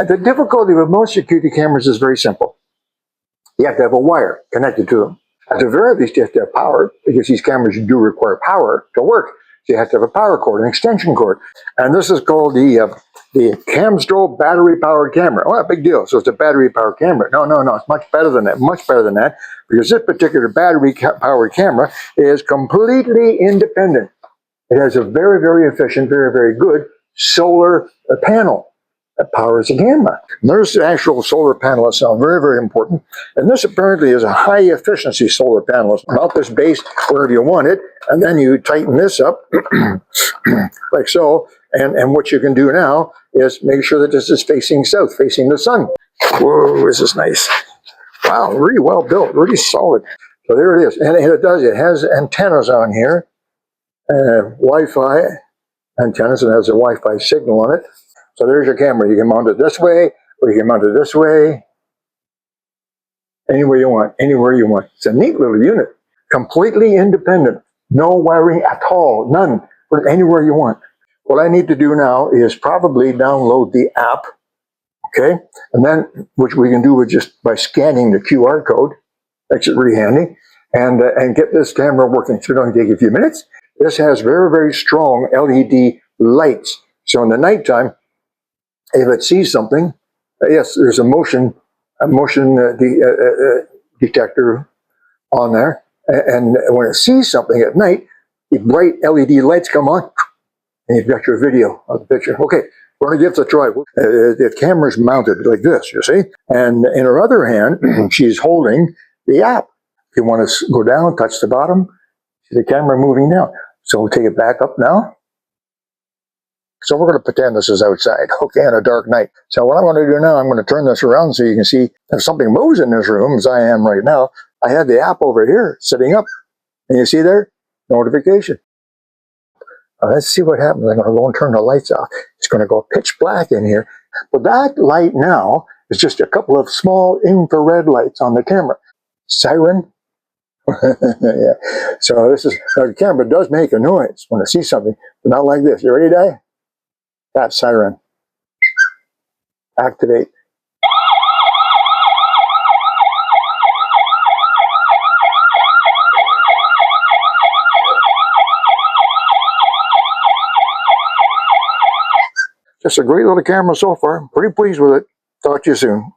The difficulty with most security cameras is very simple. You have to have a wire connected to them. At the very least, you have to have power, because these cameras do require power to work. So you have to have a power cord, an extension cord. And this is called the Camstro battery-powered camera. Oh, big deal. So it's a battery-powered camera. No. It's much better than that, because this particular battery-powered camera is completely independent. It has a very, very efficient, very, very good solar panel that powers the camera. And there's the actual solar panel itself, very, very important. And this apparently is a high-efficiency solar panel. Mount this base wherever you want it, and then you tighten this up, like so. And what you can do now is make sure that this is facing south, facing the sun. Whoa, this is nice. Wow, really well built, really solid. So there it is. And it has antennas on here, Wi-Fi antennas, and it has a Wi-Fi signal on it. So there's your camera. You can mount it this way, or you can mount it this way. Anywhere you want, anywhere you want. It's a neat little unit. Completely independent. No wiring at all. None. Put it anywhere you want. What I need to do now is probably download the app. Okay? And then, which we can do with just by scanning the QR code. Makes it really handy. And get this camera working. So it only take a few minutes. This has very, very strong LED lights. So in the nighttime, if it sees something, yes, there's a motion detector on there, and when it sees something at night, the bright LED lights come on, and you've got your video of the picture. Okay, we're going to give this a try. The camera's mounted like this, you see, and in her other hand, she's holding the app. If you want to go down, touch the bottom, see the camera moving down. So we'll take it back up now. So we're going to pretend this is outside, okay, on a dark night. So what I'm going to do now, I'm going to turn this around so you can see if something moves in this room, as I am right now. I have the app over here, sitting up. And you see there? Notification. Let's see what happens. I'm going to go and turn the lights off. It's going to go pitch black in here. But that light now is just a couple of small infrared lights on the camera. Siren. Yeah. So this is, the camera does make a noise when it sees something, but not like this. You ready, Di? That siren. Activate. Just a great little camera so far. Pretty pleased with it. Talk to you soon.